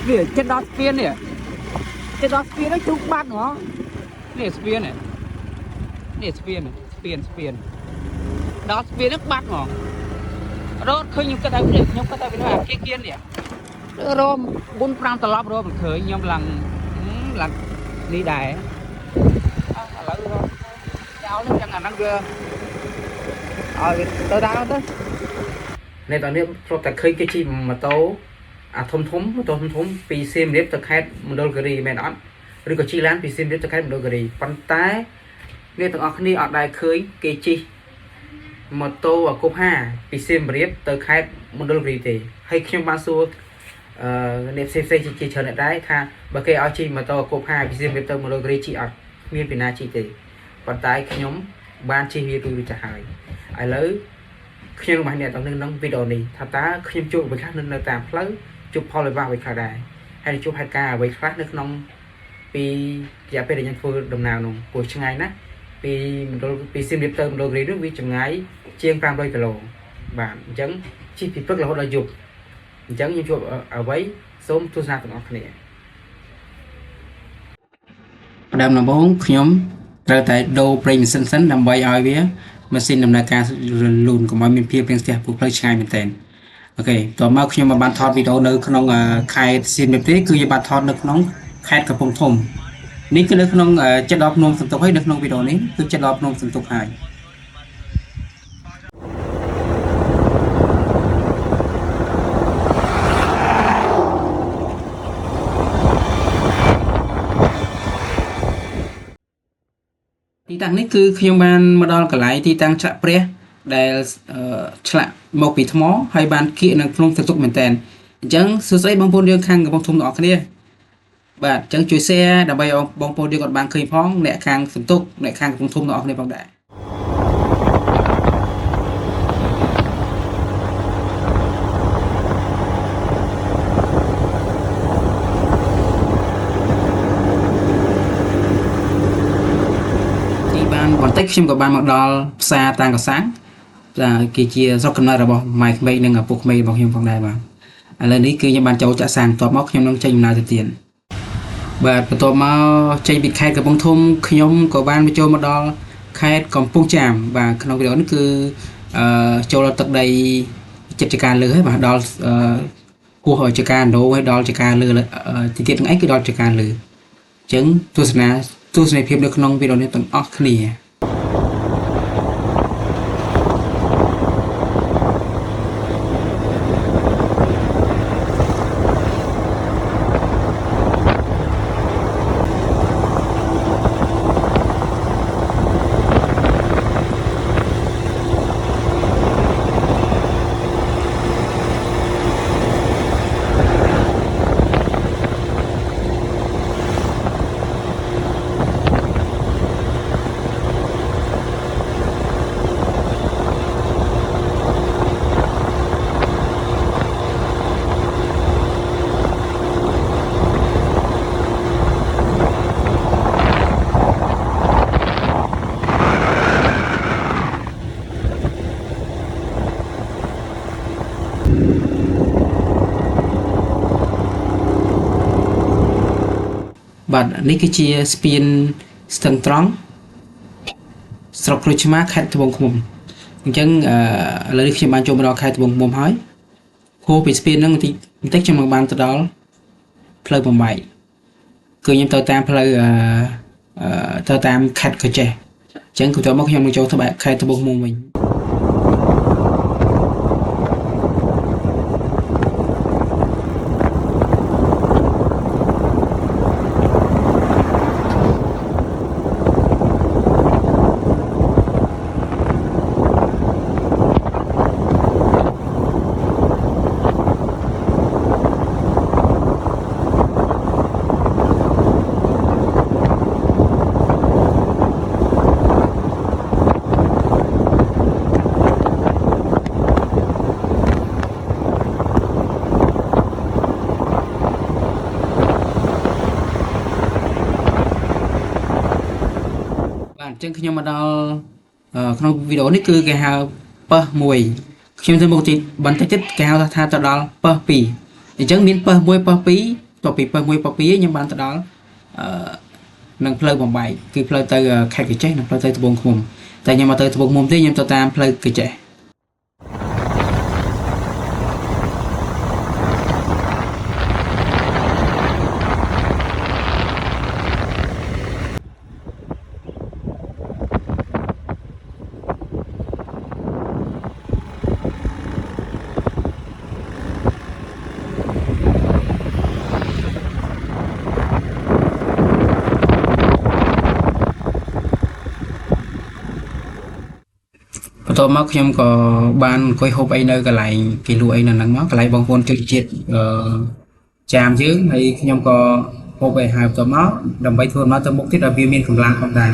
nè chết đó spiên nè chết đó spiên nó chụp bắt nó nè spiên nè spiên này spiên đó spiên nó bắt nó đó khơi những cái tay này những cái tay bên ngoài kia nè rôm 4-5 tờ lóp rôm khơi nhóm lần đi đài lỡ rồi cháu nó chẳng là năng cơ tới đó tới này tao nếu cho ta khơi cái chi mà tao thông thống vì xem đẹp thực hết một đôi gửi mẹ nó rồi có chi lán vì xem đẹp thực hết một đôi gửi phần tay nên tao ở đây ở đây khơi cái chi mà tô và cốp ha vì xem đẹp thực hết một đôi gửi thì hay khi mà xua nếp xem chỉ chờ lại đấy tha và cái ở chi mà tô cốp ha vì xem đẹp thực một đôi gửi chị ở miền Việt Nam chị thì phần tay cái nhóm ban chi vi tôi trả hỏi ai lấy khi mà này tao nên đăng video này thật ta khi chụp với khác nên là tạm lấy chụp phao lại vào với khả đại hay chụp 2K với khác nước nông vì giá về để nhận phơi đồng nào nông của chừng ngày nè vì xem điệp tôm đồ gì nước vì chừng ngày chiên 50 kg và chấn chi phí rất là hỗ trợ dục chấn như chụp ở với số tôi ra tụi này đam là 4 nhóm ra tại đô prime sân nằm bay ai biết mà xin nằm đại ca lùn của mọi miền phía bên kia buộc lấy chai mình tên okต่อมาខ្ញុំមកបានថតវីដេអូនៅក្នុងខេត្តសៀមរាបទេគឺយើងបានថតនៅក្នុងខេត្តកំពង់ធំនេះគឺនៅក្នុងចិត្តដល់ភ្នំសន្ទុកហើយនៅក្នុងវីដេអូនេះគឺចិត្តដល់ភ្នំសន្ទុកហើយទីតាំងនេះគឺខ្ញុំបានមកដល់កន្លែងទីតាំងឆ្លាក់ព្រះដែលឆ្លាក់មកពីថ្មហើយបានគៀកនៅក្នុងទឹកទុកមែនតើអញ្ចឹងសួស្តីបងប្អូនយើងខាងកំពង់ធំទាំងអស់គ្នាបាទអញ្ចឹងជួយ share ដើម្បីឲ្យបងប្អូនយើងគាត់បានឃើញផងអ្នកខាងសន្ទុកអ្នកខាងកំពង់ធំទាំងអស់គ្នាផងដែរបន្តិចខ្ញុំក៏បានមកដល់ផ្សារតាំងកសាំងគេជាស្រុកកំណើតរបស់ម៉ែក្មេកនិងឪពុកក្មេករបស់ខ្ញុំផងដែរបាទឥឡូវនេះគឺខ្ញុំបានចូលចាក់សាំងបន្ទាប់មកខ្ញុំនឹងចេញដំណើរទៅទៀតបាទបន្ទាប់មកចេញពីខេត្តកំពង់ធំខ្ញុំក៏បានមកចូលមកដល់ខេត្តកំពង់ចាមបាទក្នុងវីដេអូនេះគឺចូលដល់ទឹកដីចិត្តចការលើហើយបាទដល់គោះចការណូហើយដល់ចការលើទីទៀតហ្នឹងឯងគឺដល់ចការលើអញ្ចឹងទស្សនីយភាពនៅក្នុងវីដេអូនេះទាំងអស់គ្នាបាទនេះគឺជាស្ពានស្ទឹងត្រង់ស្រុកក្រូចឆ្មាខេត្តត្បូងឃ្មុំអញ្ចឹងឥឡូវនេះខ្ញុំបានចូលមកដល់ខេត្តត្បូងឃ្មុំហើយហូរពីស្ពានហ្នឹងបន្តិចខ្ញុំបានទៅដល់ផ្លូវបំបែកគឺខ្ញុំទៅតាមផ្លូវទៅតាមខេត្តកោះចេះអញ្ចឹងបន្ទាប់មកខ្ញុំនឹងចូលទៅខេត្តត្បូងឃ្មុំវិញចឹងខ្ញុំមកដល់ក្នុងវីដេអូនេះគឺគេហៅប៉ះមួយខ្ញុំទៅមកទីបន្តិចទៀតគេហៅថាទៅដល់ប៉ះ2អញ្ចឹងមានប៉ះ1ប៉ះ2 តពីពើមួយពពីខ្ញុំបានទៅដល់នឹងផ្លូវបំបីគឺផ្លូវទៅខេត្តកញ្ចេះនិងផ្លូវទៅត្បូងឃ្មុំតែខ្ញុំមកទៅត្បូងឃ្មុំទេខ្ញុំទៅតាមផ្លូវកញ្ចេះបន្ទាប់មកខ្ញុំក៏បានអង្គុយហូបអីនៅកន្លែងគេលក់អីនៅហ្នឹងមកកន្លែងបងប្អូនជនជាតិចាមយើងហើយខ្ញុំក៏ហូបអីហើយបន្ទាប់មកដើម្បីធ្វើមកទៅមុខទៀតឲ្យវាមានកម្លាំងផងដែរ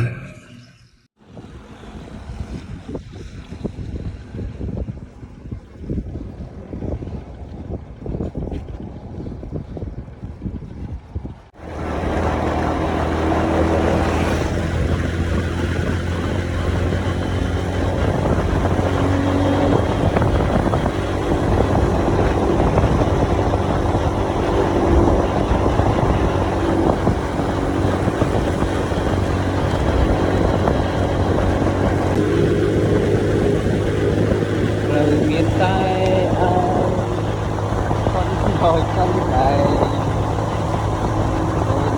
thôi không lại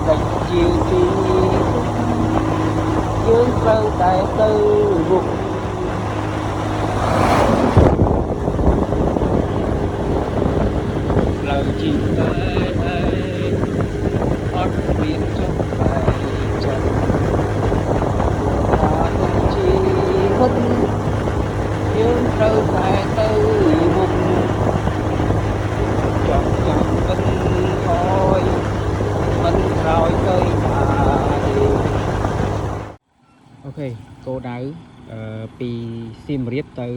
đành chiều chi dương sâu tại tư vùng lời chim tới đây hót biển trong bài trần hoa chi hút dương sâu tại tư vùng chọn chọn vẫn thôi vẫn rồi cây mà đi ok cô đáពីសៀមរាបទៅ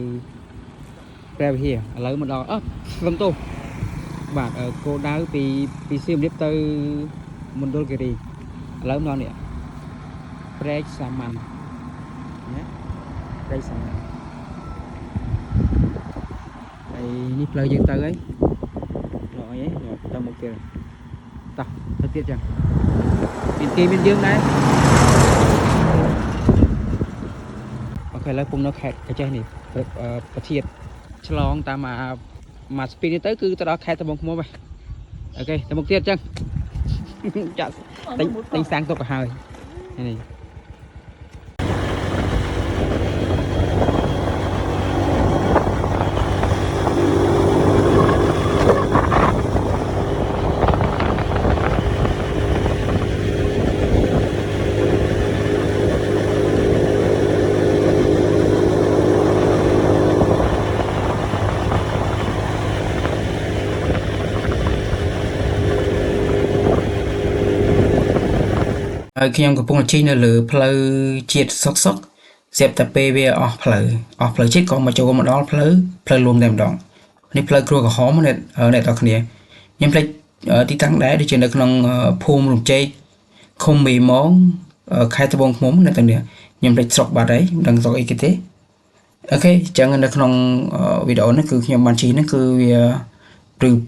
ព្រះវិហារឥឡូវមកដល់លំទោបាទគោលដៅពីសៀមរាបទៅមណ្ឌលគិរីឥឡូវមកដល់នេះព្រែកសាមញ្ញណាព្រែកសាមញ្ញហើយនេះផ្លូវយើងទៅហើយរកអីទៅមុខទៀតតោះទៅទៀតចឹងមានគេមានយើងដែរអូខេឥឡូវពុំនៅខេត្តកញ្ចេះនេះប្រធានឆ្លងតាមមកស្ពីដនេះទៅគឺទៅដល់ខេត្តត្បូងឃ្មុំហើយអូខេទៅមុខទៀតចឹងចាក់ទិញសាំងទុកទៅហើយនេះហើយខ្ញុំកំពុងជិះនៅលើផ្លូវជាតិសុកស្រាប់តែពេលវាអស់ផ្លូវជាតិក៏មកចូលមកដល់ផ្លូវលំតែម្ដងនេះផ្លូវគ្រួក្រហមអ្នកទាំងគ្នាខ្ញុំផ្លេចទីតាំងដែរដូចជានៅក្នុងភូមិរំជែកឃុំមេម៉ងខេត្តត្បូងឃ្មុំអ្នកទាំងនេះខ្ញុំផ្លេចស្រុកបាត់ហើយមិនដឹងស្រុកអីគេទេអូខេអញ្ចឹងនៅក្នុងវីដេអូនេះគឺខ្ញុំបានជិះនេះគឺ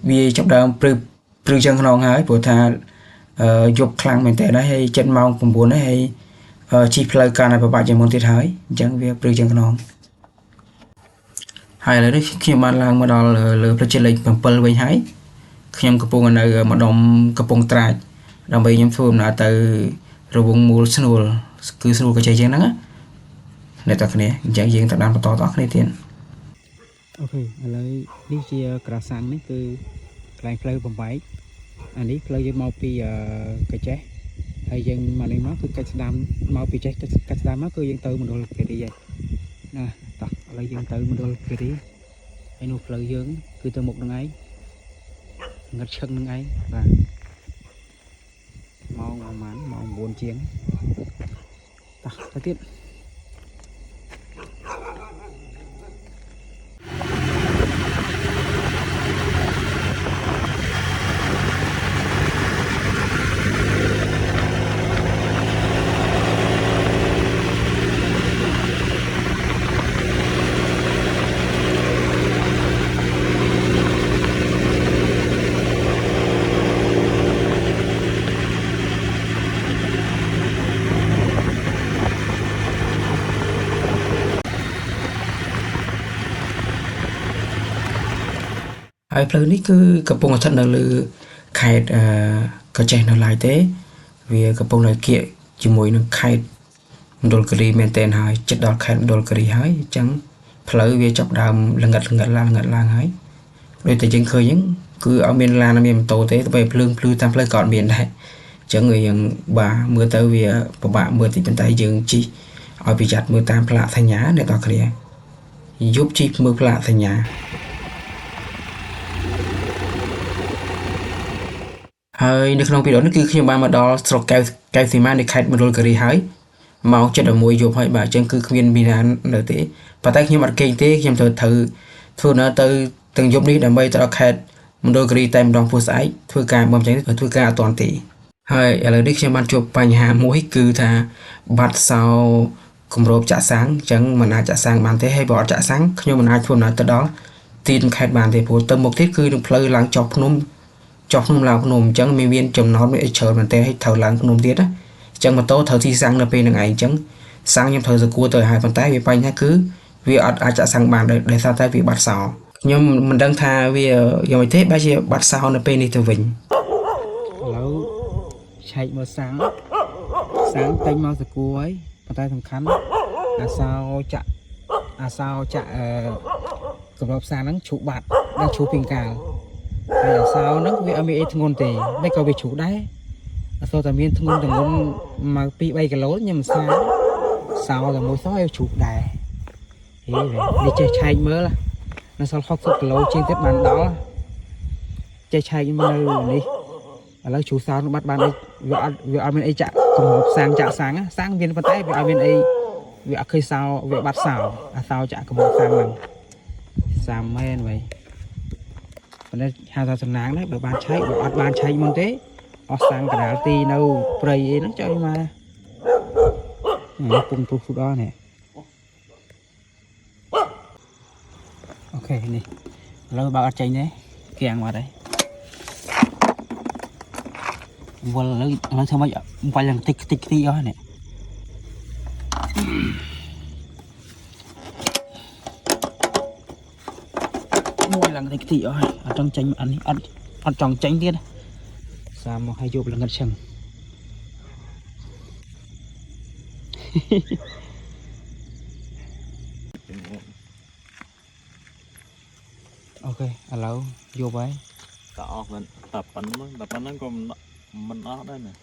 វាចាប់ដើមព្រឹកចឹងខ្នងហើយព្រោះថាយប់ខ្លាំងមែនតើដែរហើយ7ម៉ោង9ហើយជីផ្លូវកាន់តែពិបាកជាងមុនទៀតហើយអញ្ចឹងវាព្រឹកចឹងខ្នងហើយឥឡូវនេះខ្ញុំបានឡើងមកដល់លើផ្លូវជាតិលេខ7វិញហើយខ្ញុំកំពុងនៅម្ដុំកំពង់ត្រាចដើម្បីខ្ញុំធ្វើដំណើរទៅរវងមូលស្នួលគឺស្នួលកញ្ចេះចឹងហ្នឹងណាអ្នកទាំងគ្នាអញ្ចឹងយើងទៅតាមបន្តតគ្នាទៀតអូខេឥឡូវនេះជាក្រាសាំងនេះគឺកន្លែងផ្លូវបំបែកអានេះផ្លូវយើងមកពីកញ្ចេះហើយយើងមកនេះមកគឺកាច់ស្ដាំមកពីចេះកាច់ស្ដាំមកគឺយើងទៅមណ្ឌលគិរីហើយណាតោះឥឡូវយើងទៅមណ្ឌលគិរីហើយនោះផ្លូវយើងគឺទៅមុខនឹងឯងងឹតឈឹងនឹងឯងបាទម៉ោងប្រហែលម៉ោង9ជាងតោះទៅទៀត ហើយផ្លូវនេះគឺកំពុងស្ថិតនៅលើខេត្តកោះចេះនៅឡើយទេវាកំពុងតែគៀកជាមួយនឹងខេត្តមណ្ឌលគិរីមែនទែនហើយជិតដល់ខេត្តមណ្ឌលគិរីហើយអញ្ចឹងផ្លូវវាចាប់ដើមល្ងិតឡើងហើយដូចតែយើងឃើញហ្នឹងគឺអត់មានឡានមានម៉ូតូទេទៅពេលភ្លើងភ្លឺតាមផ្លូវក៏អត់មានដែរអញ្ចឹងយើងបាទមើលទៅវាពិបាកមើលតិចប៉ុន្តែយើងជិះឲ្យប្រយ័ត្នមើលតាមផ្លាកសញ្ញាអ្នកនរគ្នាយប់ជិះមើលផ្លាកសញ្ញាហើយនៅក្នុងវីដេអូនេះគឺខ្ញុំបានមកដល់ស្រុកកែវសីមានៃខេត្តមណ្ឌលគិរីហើយម៉ោង 7:11 យប់ហើយបាទអញ្ចឹងគឺគ្មានមានណានៅទេប៉ុន្តែខ្ញុំអត់គេងទេខ្ញុំត្រូវធ្វើនៅទៅទាំងយប់នេះដើម្បីទៅដល់ខេត្តមណ្ឌលគិរីតែម្ដងពោះស្អែកធ្វើការបំចឹងធ្វើការអត់ទាន់ទេហើយឥឡូវនេះខ្ញុំបានជួបបញ្ហាមួយគឺថាបាត់សោគម្របចាក់សាំងអញ្ចឹងមិនអាចចាក់សាំងបានទេហើយបើអត់ចាក់សាំងខ្ញុំមិនអាចធ្វើដំណើរទៅដល់ទីខេត្តបានទេព្រោះទៅមុខទៀតគឺនឹងផ្លូវឡើងចុះភ្នំឡើងភ្នំអញ្ចឹងមានចំណោទមានអីច្រើនមែនទេហើយត្រូវឡើងភ្នំទៀតណាអញ្ចឹងម៉ូតូត្រូវទីសាំងនៅពេលហ្នឹងឯងអញ្ចឹងសាំងខ្ញុំត្រូវសគួរទៅហើយប៉ុន្តែវាបញ្ហាគឺវាអត់អាចចាក់សាំងបានដោយសារតែវាបាត់សោខ្ញុំមិនដឹងថាវាយ៉ាងម៉េចទេបែរជាបាត់សោនៅពេលនេះទៅវិញឥឡូវឆែកមើលសាំងពេញមកសគួរហើយប៉ុន្តែសំខាន់អាសោចាក់សម្រាប់សាំងហ្នឹងជ្រុះបាត់និងជ្រុះពីកាលហើយអាសោហ្នឹងវាអត់មានអីធ្ងន់ទេតែក៏វាជ្រុះដែរអត់សូវតែមានធ្ងន់មក 2-3 គីឡូខ្ញុំសាសោតែមួយសោឲ្យជ្រុះដែរហេនេះចេះឆែកមើលនៅសល់60 គីឡូជាងទៀតបានដល់ចេះឆែកមើលនេះឥឡូវជ្រុះសោបាត់បានអីវាអត់មានអីចាក់កំហុសសាំងមានប៉ុន្តែវាអត់មានអីវាអត់ឃើញសោវាបាត់សោអាសោចាក់កំហុសសាំងហ្នឹងសាំមែនvậyប៉ុន្តែហៅថាសំណាងដែរបើបានឆែកបើអត់បានឆែកមុនទេអស់សាំងកដាលទីនៅព្រៃអីហ្នឹងចុះមកពុំពុះពុះដល់នេះអូខេនេះឥឡូវបើអត់ចេញទេគៀងមកដែរវល់ឥឡូវធ្វើម៉េចបាញ់ឡើងតិចអស់នេះមួយឡើងតិចអស់ហើយអត់ចង់ចេញអានេះអត់ចង់ចេញទៀតសាមមកឲ្យយកល្ងិតឈឹងអូខេឥឡូវយកហើយក៏អស់មិនតែប៉ុណ្្នឹងក៏មិនអស់ដែរណា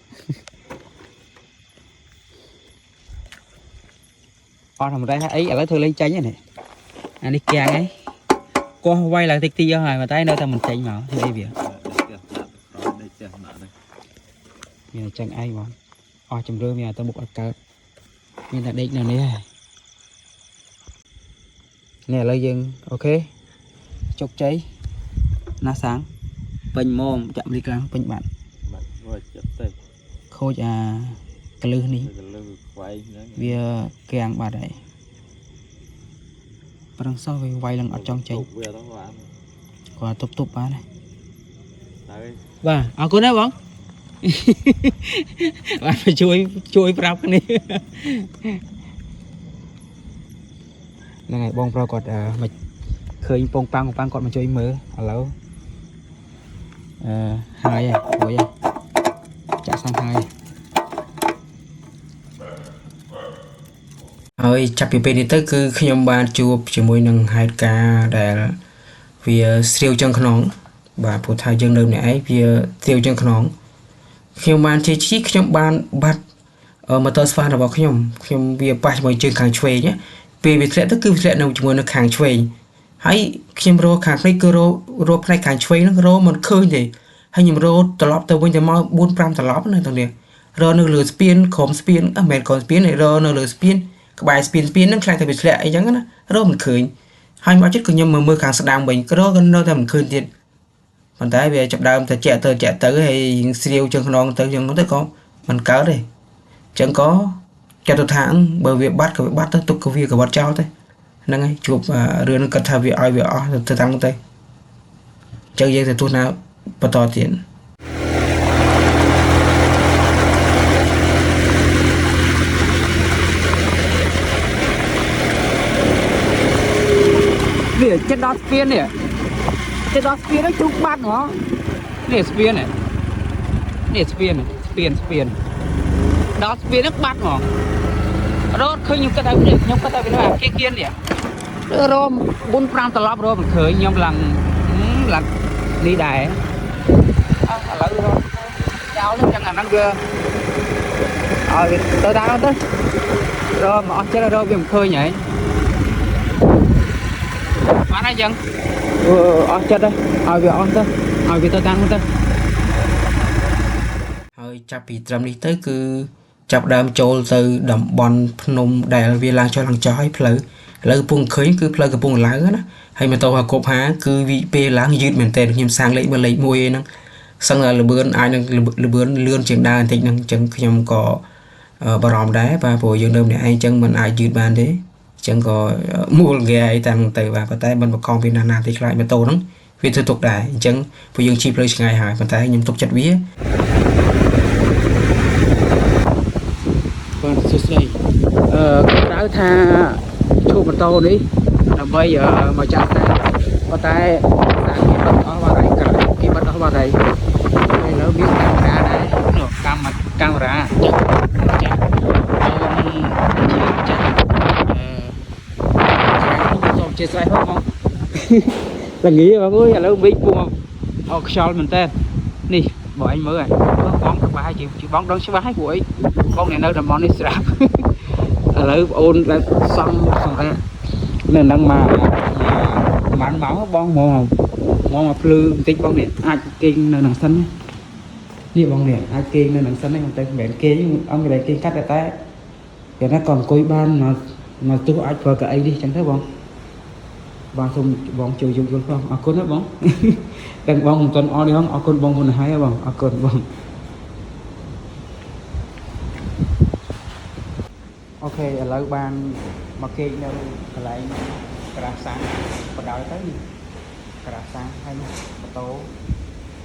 អស់ធម្មតាអីឥឡូវធ្វើលេងចាញ់ហ្នឹងអានេះគាំងឯងកោះវាយឡើងតិចអស់ហើយតែនៅតែមិនចេញមកធ្វើអីវាមានតែចឹងឯងបងអស់ជំរឿមានតែមុខអត់កើតមានតែដេកនៅនេះហើយនេះឥឡូវយើងអូខេជោគជ័យណាសាំងពេញម៉ោងចាក់មលីខ្លាំងពេញបាត់ចិត្តទៅខូចអាកលឹះនេះវាគាំងបាត់ហើយប្រឹងសោះវាវាយឡើងអត់ចង់ចេញគាត់ទប់បានហើយបាទអរគុណណាបងបានជួយប្រាប់គ្នាហ្នឹងហើយបងប្រុសគាត់មិនឃើញពងប៉ាំងគាត់មកជួយមើលឥឡូវហើយរួចហើយចាក់សាំងហើយចាប់ពីពេលនេះទៅគឺខ្ញុំបានជួបជាមួយនឹងហេតុការណ៍ដែលវាស្រាវចឹងខ្នងបាទព្រោះថាយើងនៅម្នាក់ឯងវាស្រាវចឹងខ្នងខ្ញុំបានជិះខ្ញុំបានបាត់ម៉ូតូស្វារបស់ខ្ញុំវាប៉ះជាមួយជើងខាងឆ្វេងពេលវាធ្លាក់ទៅគឺវាធ្លាក់នៅជាមួយនៅខាងឆ្វេងហើយខ្ញុំរកខាងភ្នែកគឺរកផ្នែកខាងឆ្វេងហ្នឹងរកមិនឃើញទេហើយខ្ញុំរកត្រឡប់ទៅវិញទៅមក 4-5 ត្រឡប់ណាតោះនេះរកនៅលើស្ពានក្រោមស្ពានមិនមែនក្រោមស្ពានទេរកនៅលើស្ពានក្បែរស្ពានហ្នឹងខ្លាចតែវាធ្លាក់អីចឹងណារកមិនឃើញហើយមកចិត្តក៏ខ្ញុំមើលខាងស្ដាំវិញក៏នៅតែមិនឃើញទៀតប៉ុន្តែវាចាប់ដើមតែចាក់ទៅហើយស្រាវជើងខ្នងទៅចឹងទៅក៏មិនកើតទេចឹងក៏ចាត់ទៅថាបើវាបាត់ក៏វាបាត់ទៅទុកក៏វាក៏បាត់ចោលទៅហ្នឹងហើយជួបរឿងហ្នឹងគាត់ថាវាឲ្យវាអស់ទៅតាមទៅចឹងយើងទៅទស្សនាបន្តទៀតវាចិត្តដល់ស្ពាននេះ cái đó spin nó chụp bắt nó nè spin này nè spin đó spin nó bắt nó đó khơi nhung cái tay này nhung cái tay bên này kia kia nè rồi 4-5 tờ lóp rồi mình khơi nhung lần đi đài lỡ rồi cháu nó chẳng là nó cơ tới đó tới rồi mà chết rồi vì mình khơi nhảy bán ai dân chết đây vì tôi tăng tới hơi chập bị trầm đi tới cứ chập đam trôi từ đầm bòn nôm đại vì lang cho lang chói phơi lỡ buông khơi cứ phơi cái buông lá đó hay mà tàu cột há cứ vị pe láng dứt mình tên nhưng sang lấy mà lấy môi năng sang là bươn ai năng bươn lươn trường đa thì năng chẳng nhom có bà ròm đá và bộ dương đơm này ai chân mình ai dứt bàn đấy chẳng có mua ghê tăng từ và tay bên một con Việt Nam thì lại bên tô nó vì tôi tục đại chẳng bộ dương chip lấy ngày hải bàn tay nhưng tục chặt vía còn đây đã tha chụp một tô đi là bây giờ mà chặt bàn tay đặt ở vào đây cả khi bắt ở vào đây đây nó biết camera đấy camera chia sẻ không là nghĩ mà ơi là biết buông shell mình tên nè bỏ anh mới rồi bón các bạn chị bón đón số bái của ấy bón này nơi là món đi sạp là ôn là xong ra nên đang mà bán báo bón mò mà lư tính bón điện ai kinh nơi nằng xanh đi bón điện ai kinh nơi nằng xanh này còn tay bén kế ông cái này kinh cắt lại tay để nó còn coi ban mà tôi ai vào cái ấy đi chẳng thấy bông bang xong bong chơi dùng không à con đó bong đang bong một tuần on đi không à con bong con hai bong à con bong ok lấy ban mà kê đâu lại cà sáng bắt đầu tới cà sáng hay tố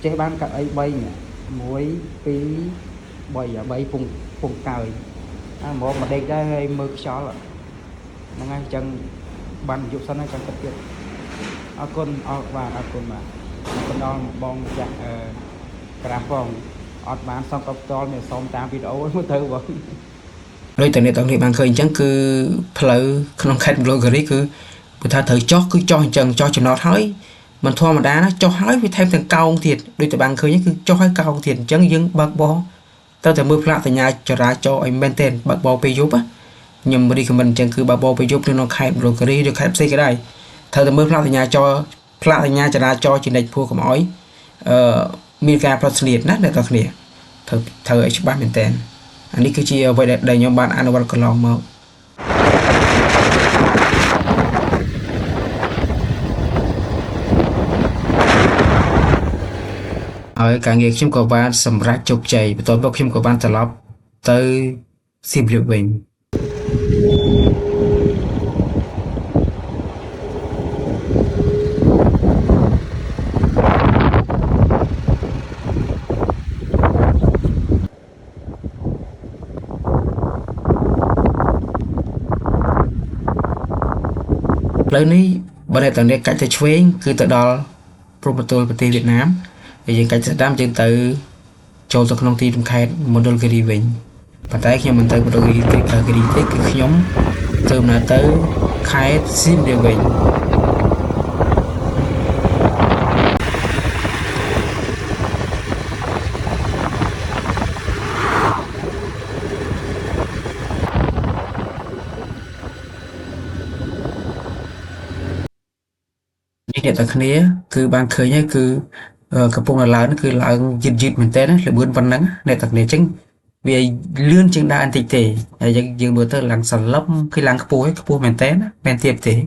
chế ban cả ấy bay nè muối tí bay phùng cài một mà đây cái mực xó là nó ngay chân ban dục sân này chẳng cấp tiền con và con mà con đo bong chặt cà phồng bán xong cặp to này xong 8 video mới thử vậy đôi từ này tổng thì bạn khơi chẳng cứ phơi không khách rồi gửi cứ người ta thử cho cứ cho chừng cho nó thấy mình thua mà đá nó cho hỏi với thêm thằng cao thiệt đôi từ bạn khơi cứ cho hỏi cao thiệt chẳng dưng bạc bò tao từ mưa phạ từ nhà cho ra cho anh bên tên bạc bò pe giúp á nhưng mà đi của mình chẳng cứ bạc bò pe giúp nên nó khai rồi gửi được khai xây cái này thao từ mưa phạ từ nhà cho phạ từ nhà cho ra cho chỉ định phua của mỏi Mika plus liệt nát để tao liệt thử ấy bạn bên tên anh đi cứ chia vậy để nhóm bạn ăn vào còn lòng màu ở cả nghiệp chim của bạn sầm rác chụp chảy tối bốc chim của bạn trở lọc tới sim liệu bình lớn ní bên này tận đây cách chơi cứ từ đó promotor của Việt Nam thì cách sẽ đam chân từ cho tôi không tin khai model cái đi về và tại khi mình tới model cái đi tới cái nhóm từ là tới khai sim đều về hiện tại kia cứ ban khởi nhé cứ cặp bông là lớn cứ là dịch mình tên là bươn văn nắng này thật này chính vì lươn trên đa anh tịch thể dừng bữa tới làng sàn lấp khi làng cặp bông mình tên men tiệp thể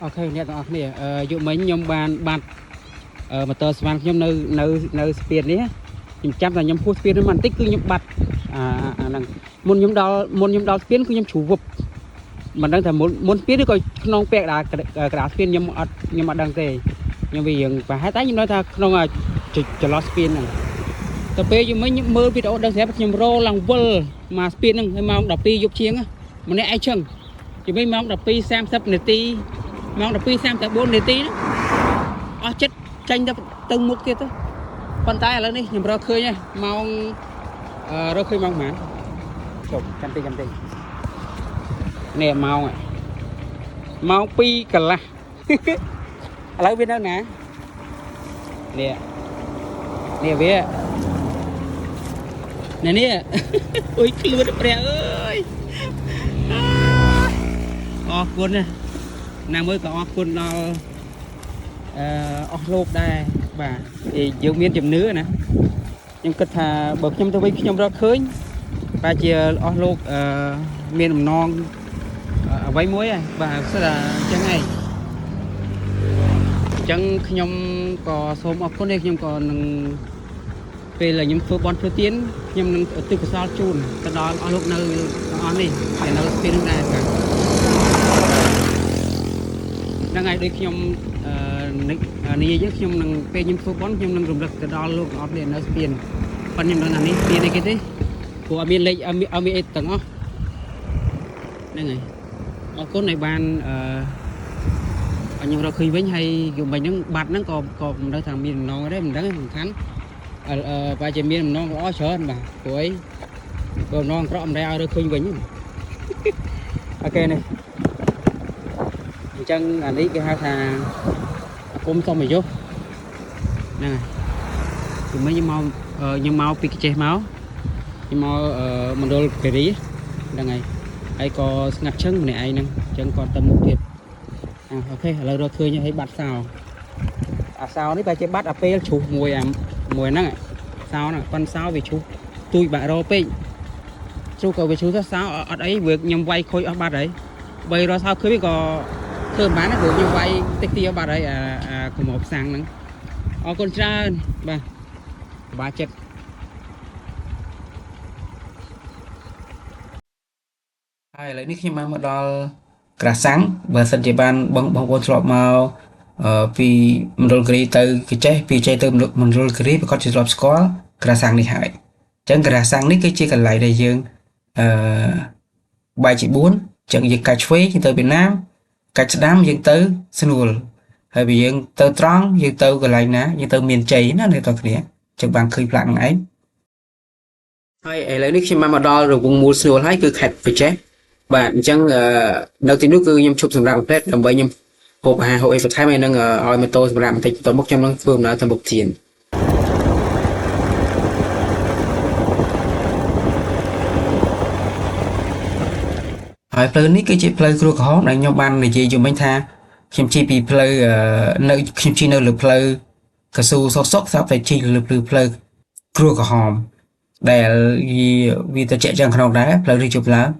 ok nè tao nè dụ mấy nhóm ban mà tờ span nhóm nơi spirit đấy chăm là nhóm khu spirit nó mình tích cứ nhóm bật môn nhóm đó spirit cứ nhóm chủ vực mình đang thèm muốn spirit coi non pẹt đã spirit nhóm mà đang tề nhưng vì và hai tái nhóm nói ta không là cho lo spirit này tập bê cho mấy mơ video đang xem nhầm rô lòng vơ mà spin nâng hay mong đọc pi dục chiếng á mà này ai chừng chỉ mấy mong đọc pi xem sắp nửa ti mong đọc pi xem tập 4 nửa ti đó chất tranh đập từng mục kia thôi con tay là đi nhầm rô khơi nha mong rô khơi mong mán chụp chăm ti nè mong này mong pi cả là lấy bên đó nè nè nè về nè nè ôi luôn đẹp ơi con nè nàng mới có con nó lột đây và thì dự miên chùm nữa nè nhưng kết thà bậc trong tôi biết trong đó khơi và chia lột miên non váy muối và sẽ là chân này chân nhom có số một con này nhom còn về là nhom số bon số tiến nhom từ cái sao chun cái đó ở lúc nơi on đi phải nó phiên này cả đang ngày đây nhom này nhất nhom năng về nhom số bon nhom năng rụng được cái đó lúc ở đây nó phiên phần nhom năng này phiên này cái thế của miền lệ miền tầng đó đây này ở con này ban nhưng rồi khi với hay dùng mình nó bạt nó còn đâu thằng miền non đấy mình đắng mình thắng và chỉ miền non có sợ mà tuổi còn non có ông đây rồi khơi vĩnh ok này chân là lý cái hai thằng ôm xong rồi vô nè thì mấy nhưng mau bị che máu nhưng mau mình đôi cái gì đang ngày ai có ngặt chân này ai nè chân còn tầm một thiệp ok lời rồi khơi như thấy bắt sao sao đấy bà chơi bắt ap chụp mùi nắng sao nè con sao về chụp tôi bà rồi pe chú cầu về chú rất sao ở đấy việc nhầm vay khôi ở ba đấy bây rồi sao cứ có cơ bán nó được nhầm vay tích tiêu ba đấy của một sang nắng ở con trai bà chết hai lấy nick nhưng mà một đo cả sáng và sân chơi ban bóng bóng drop màu vì mình roll gri từ cái chơi vì chơi từ mình roll gri và có chơi drop score cả sáng đi hại chẳng cả sáng nick cái chơi còn lại đây dương bài chỉ 4 chẳng việc catch phế như từ Việt Nam catch đám dương tới Seoul hay vì dương từ Trong dương từ còn lại ná dương từ miền Tây nó này toàn kia chẳng bằng khơi lặng ấy hay lấy nick nhưng mà đo rồi cũng mua Seoul hay cứ khẹt phải chết bạn chẳng đầu tiên nước cứ nhâm chụp sầm rạng phết làm vậy nhâm hộp hà hộp phải thay mày nâng oi mà tôi sầm rạng thì tôi bốc trong nó phơm nó thành bột tiền hỏi plei ní cái chị plei kêu có này nhau ban này gì dùng bánh tha kim chi bị plei nơi kim chi nơi lửa plei cả su sốt sốt sao phải chi lửa plei kêu có hòm để vì ta chạy chẳng khăn đá plei đi chụp lá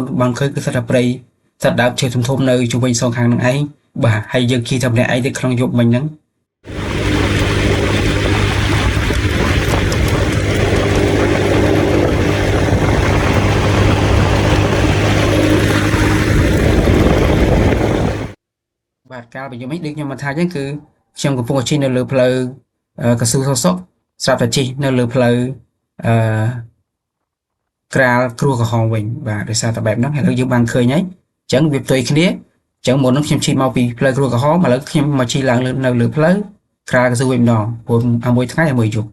bằng khơi cái sạt plei sạt đạp chơi thùng thùng nơi chụp bên sông hàng ấy bà hay giờ khi thầm này ấy thì không chụp mình nắng và cao bây giờ mấy đứa nhưng mà thay chứ cứ trong cái phong trình lừa plei cả su sốt sốt sao phải chi nơi lừa plei ra cua của hòn bình và để sao tập bẹp nó hay là giữ bằng khơi nhé chẳng việc tùy khi đấy chẳng muốn nó xem chi mau vì plei cua của hó mà lớn khi mà chi là nơi lừa plei ra cái su bình đỏ của mỗi tháng là 10 chục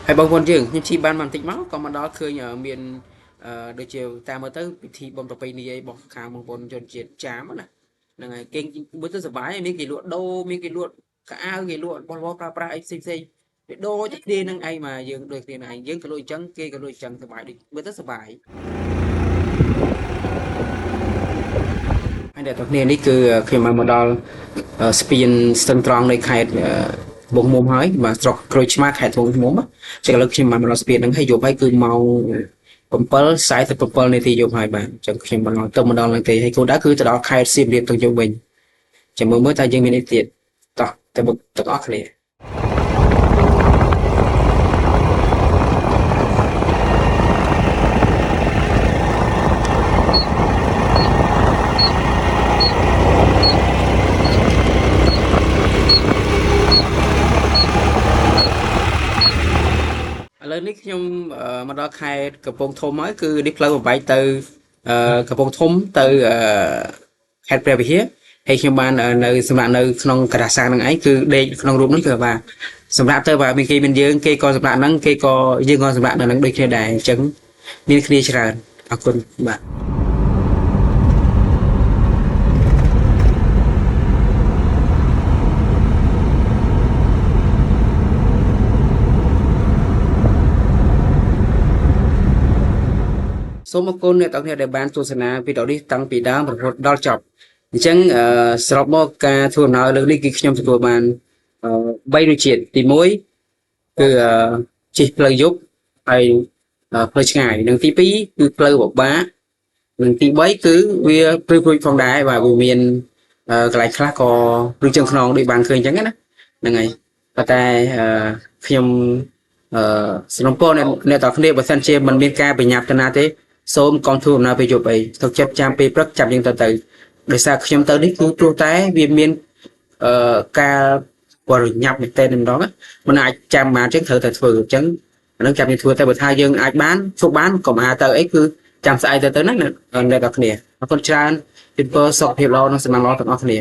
hay bao con chừng nhưng chi ban màn tịnh máu còn mà đó khơi nhờ miền đôi chiều ta mới tới thì bom tập này bọc khang bom bồn tròn triệt chám này là ngày kênh bữa tới giờ bái miếng cái luộn đô miếng cái luộn cả cái luộn bom pra xinh đô chắc đi năng ai mà dừng được tiền này dừng cái lôi trắng kia cái lôi trắng thì bài đi bữa tới giờ bài anh để tập này đi cứ khi mà đo spin sân tròn này khai បងមុំហើយបាទស្រុកក្រូចឆ្មាខេត្តត្បូងឃ្មុំចឹងឥឡូវខ្ញុំបានមកដល់ស្ពានហ្នឹងហើយយប់ហើយគឺម៉ោង7:47នាទីយប់ហើយបាទចឹងខ្ញុំបានទៅមកដល់ហ្នឹងទេហើយគោលដៅគឺទៅដល់ខេត្តសៀមរាបទៅយកវិញចាំមើលថាយើងមានអីទៀតតោះទៅបុកទាំងអស់គ្នាឥឡូវនេះខ្ញុំមកដល់ខេត្តកំពង់ធំហើយគឺនេះផ្លូវបំបែកទៅកំពង់ធំទៅខេត្តព្រះវិហារហើយខ្ញុំបាននៅសម្រាប់នៅក្នុងកតាសាងនឹងឯងគឺដេកក្នុងរូបនេះគឺបាទសម្រាប់ទៅបាទមានគេមានយើងគេក៏សម្រាប់ហ្នឹងគេក៏យើងក៏សម្រាប់នៅហ្នឹងដូចគ្នាដែរអញ្ចឹងមានគ្នាច្រើនអរគុណបាទសូមអរគុណអ្នកទាំងអស់ដែលបានទស្សនាវីដេអូនេះតាំងពីដើមរហូតដល់ចប់អញ្ចឹងសរុបមកការធ្វើដំណើរលើកនេះគឺខ្ញុំទទួលបាន3រសជាតិទី1គឺជិះផ្លូវយប់ហើយផ្លូវឆ្ងាយនិងទី2គឺផ្លូវបបាក់និងទី3គឺវាព្រួយផងដែរបាទវាមានកន្លែងខ្លះក៏ព្រួយជើងខ្នងដូចបានឃើញអញ្ចឹងណាហ្នឹងហើយប៉ុន្តែខ្ញុំសរុបមកអ្នកទាំងគ្នាបើសិនជាមិនមានការបញ្ញត្តិណាទេសូមកងធ្វើដំណើរពេលយប់អីទៅចាប់ចាំពេលព្រឹកចាប់យើងទៅដោយសារខ្ញុំទៅនេះគឺព្រោះតែវាមានការបរិញ្ញាបត្រតែម្ដងមិនអាចចាំបានអញ្ចឹងត្រូវតែធ្វើអញ្ចឹងអានឹងចាំយើងធ្វើតែបើថាយើងអាចបានធ្វើបានកុំអាទៅអីគឺចាំស្អែកទៅហ្នឹងអ្នកទាំងគ្នាអរគុណច្រើនជូនពរសុខភាពល្អនិងសំណាងល្អទាំងអស់គ្នា